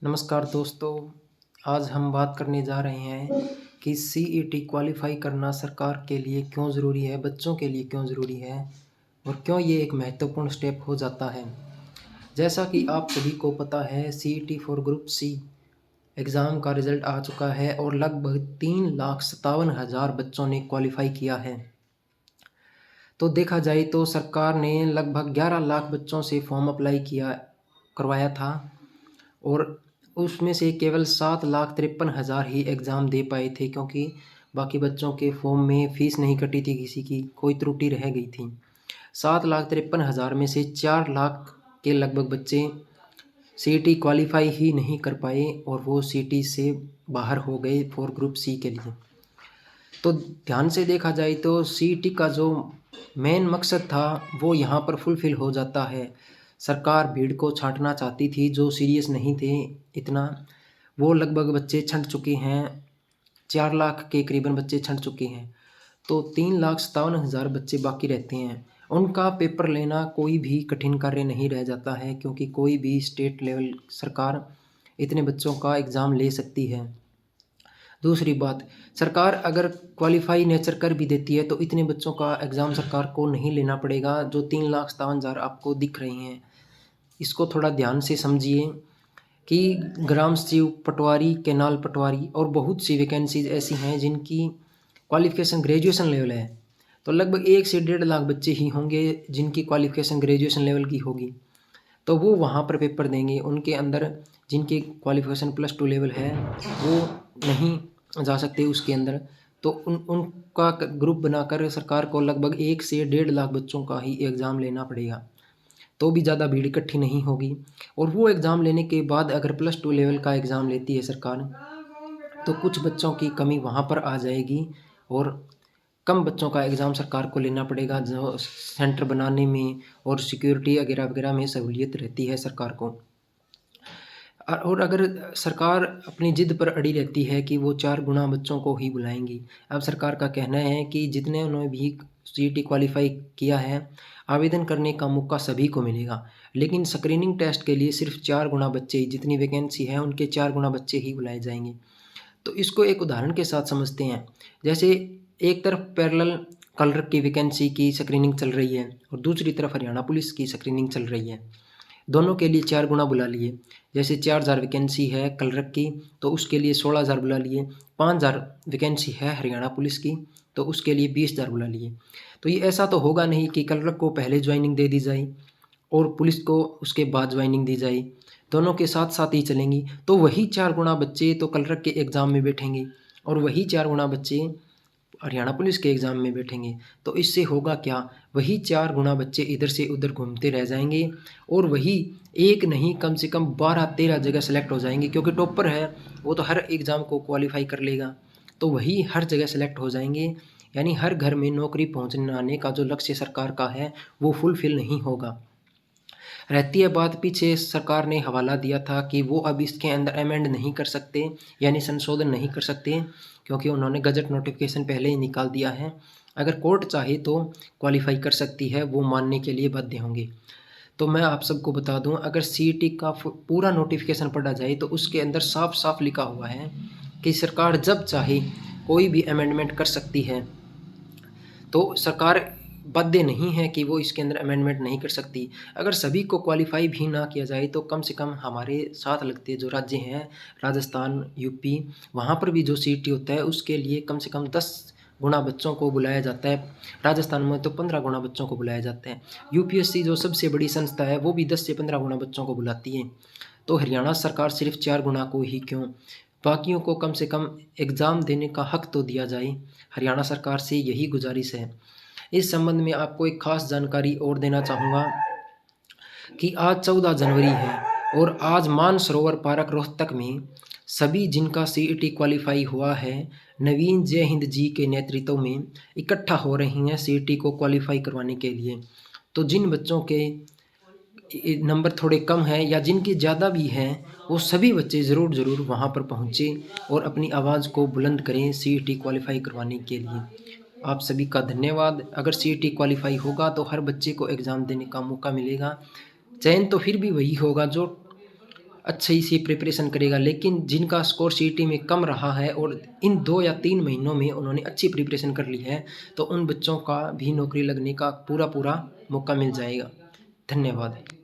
नमस्कार दोस्तों, आज हम बात करने जा रहे हैं कि सीईटी क्वालिफ़ाई करना सरकार के लिए क्यों ज़रूरी है, बच्चों के लिए क्यों ज़रूरी है और क्यों ये एक महत्वपूर्ण स्टेप हो जाता है। जैसा कि आप सभी को पता है, CET for group C exam का रिज़ल्ट आ चुका है और लगभग 3,57,000 बच्चों ने क्वालिफ़ाई किया है। तो देखा जाए तो सरकार ने लगभग 11 लाख बच्चों से फॉर्म अप्लाई करवाया था और उसमें से केवल 7,53,000 ही एग्ज़ाम दे पाए थे, क्योंकि बाकी बच्चों के फॉर्म में फ़ीस नहीं कटी थी, किसी की कोई त्रुटि रह गई थी। 7,53,000 में से 4 लाख के लगभग बच्चे सीईटी क्वालिफ़ाई ही नहीं कर पाए और वो सीईटी से बाहर हो गए फॉर ग्रुप सी के लिए। तो ध्यान से देखा जाए तो सीईटी का जो मेन मकसद था वो यहाँ पर फुलफ़िल हो जाता है। सरकार भीड़ को छाँटना चाहती थी, जो सीरियस नहीं थे इतना, वो लगभग बच्चे छँट चुके हैं, 4 लाख के करीबन बच्चे छँट चुके हैं। तो 3,57,000 बच्चे बाकी रहते हैं। उनका पेपर लेना कोई भी कठिन कार्य नहीं रह जाता है, क्योंकि कोई भी स्टेट लेवल सरकार इतने बच्चों का एग्ज़ाम ले सकती है। दूसरी बात, सरकार अगर क्वालिफ़ाई नेचर कर भी देती है तो इतने बच्चों का एग्ज़ाम सरकार को नहीं लेना पड़ेगा, जो 3,57,000 आपको दिख रहे हैं। इसको थोड़ा ध्यान से समझिए कि ग्राम सचिव, पटवारी, कैनाल पटवारी और बहुत सी वैकेंसीज़ ऐसी हैं जिनकी क्वालिफ़िकेशन ग्रेजुएशन लेवल है। तो लगभग 1 से 1.5 लाख बच्चे ही होंगे जिनकी क्वालिफ़िकेशन ग्रेजुएशन लेवल की होगी। तो वो वहाँ पर पेपर देंगे। उनके अंदर जिनकी क्वालिफ़िकेशन +2 लेवल है, वो नहीं जा सकते उसके अंदर। तो उनका ग्रुप बनाकर सरकार को लगभग 1 से 1.5 लाख बच्चों का ही एग्ज़ाम लेना पड़ेगा। तो भी ज़्यादा भीड़ इकट्ठी नहीं होगी और वो एग्ज़ाम लेने के बाद अगर +2 लेवल का एग्ज़ाम लेती है सरकार, तो कुछ बच्चों की कमी वहाँ पर आ जाएगी और कम बच्चों का एग्ज़ाम सरकार को लेना पड़ेगा, जो सेंटर बनाने में और सिक्योरिटी वगैरह में सहूलियत रहती है सरकार को। और अगर सरकार अपनी ज़िद पर अड़ी रहती है कि वो 4 गुणा बच्चों को ही बुलाएँगी। अब सरकार का कहना है कि जितने उन्होंने भी सीईटी क्वालिफ़ाई किया है, आवेदन करने का मौका सभी को मिलेगा। लेकिन स्क्रीनिंग टेस्ट के लिए सिर्फ़ 4 गुणा बच्चे ही, जितनी वैकेंसी है उनके 4 गुणा बच्चे ही बुलाए जाएँगे। तो इसको एक उदाहरण के साथ समझते हैं। जैसे एक तरफ पैरेलल कलर की वैकेंसी की स्क्रीनिंग चल रही है और दूसरी तरफ हरियाणा पुलिस की स्क्रीनिंग चल रही है। दोनों के लिए 4 गुना बुला लिए। जैसे 4,000 वैकेंसी है क्लर्क की, तो उसके लिए 16,000 बुला लिए। 5,000 वैकेंसी है हरियाणा पुलिस की, तो उसके लिए 20,000 बुला लिए। तो ये ऐसा तो होगा नहीं कि क्लर्क को पहले ज्वाइनिंग दे दी जाए और पुलिस को उसके बाद ज्वाइनिंग दी जाए। दोनों के साथ-साथ ही चलेंगी। तो वही 4 गुना बच्चे तो क्लर्क के एग्ज़ाम में बैठेंगे और वही 4 गुना बच्चे हरियाणा पुलिस के एग्ज़ाम में बैठेंगे। तो इससे होगा क्या? वही 4 गुना बच्चे इधर से उधर घूमते रह जाएँगे और वही एक नहीं कम से कम 12-13 जगह सेलेक्ट हो जाएँगे, क्योंकि टॉपर है, वो तो हर एग्ज़ाम को क्वालीफ़ाई कर लेगा। तो वही हर जगह सेलेक्ट हो जाएँगे, यानी हर घर में नौकरी पहुँचाने का जो लक्ष्य सरकार का है, वो फुलफ़िल नहीं होगा। रहती है बात, पीछे सरकार ने हवाला दिया था कि वो अब इसके अंदर अमेंड नहीं कर सकते, यानी संशोधन नहीं कर सकते, क्योंकि उन्होंने गज़ट नोटिफ़िकेशन पहले ही निकाल दिया है। अगर कोर्ट चाहे तो क्वालीफ़ाई कर सकती है, वो मानने के लिए बाध्य होंगे। तो मैं आप सबको बता दूँ, अगर सीईटी का पूरा नोटिफ़िकेशन पढ़ा जाए तो उसके अंदर साफ-साफ लिखा हुआ है कि सरकार जब चाहे कोई भी अमेंडमेंट कर सकती है। तो सरकार बाध्य नहीं है कि वो इसके अंदर अमेंडमेंट नहीं कर सकती। अगर सभी को क्वालीफ़ाई भी ना किया जाए तो कम से कम हमारे साथ लगते जो राज्य हैं, राजस्थान, यूपी, वहाँ पर भी जो सीईटी होता है उसके लिए कम से कम 10 गुना बच्चों को बुलाया जाता है। राजस्थान में तो 15 गुना बच्चों को बुलाया जाता है। यूपीएससी जो सबसे बड़ी संस्था है, वो भी 10 से 15 गुना बच्चों को बुलाती है। तो हरियाणा सरकार सिर्फ़ 4 गुना को ही क्यों? बाकियों को कम से कम एग्ज़ाम देने का हक तो दिया जाए। हरियाणा सरकार से यही गुज़ारिश है। इस संबंध में आपको एक ख़ास जानकारी और देना चाहूँगा कि आज 14 जनवरी है और आज मानसरोवर पार्क रोहतक में सभी जिनका सीईटी क्वालीफ़ाई हुआ है, नवीन जय हिंद जी के नेतृत्व में इकट्ठा हो रही हैं सीईटी को क्वालीफ़ाई करवाने के लिए। तो जिन बच्चों के नंबर थोड़े कम हैं या जिनके ज़्यादा भी हैं, वो सभी बच्चे ज़रूर वहाँ पर पहुँचें और अपनी आवाज़ को बुलंद करें सीईटी क्वालीफ़ाई करवाने के लिए। आप सभी का धन्यवाद। अगर सीईटी क्वालीफ़ाई होगा तो हर बच्चे को एग्ज़ाम देने का मौका मिलेगा। चयन तो फिर भी वही होगा जो अच्छी सी प्रिपरेशन करेगा। लेकिन जिनका स्कोर सीईटी में कम रहा है और इन 2 या 3 महीनों में उन्होंने अच्छी प्रिपरेशन कर ली है, तो उन बच्चों का भी नौकरी लगने का पूरा-पूरा मौका मिल जाएगा। धन्यवाद।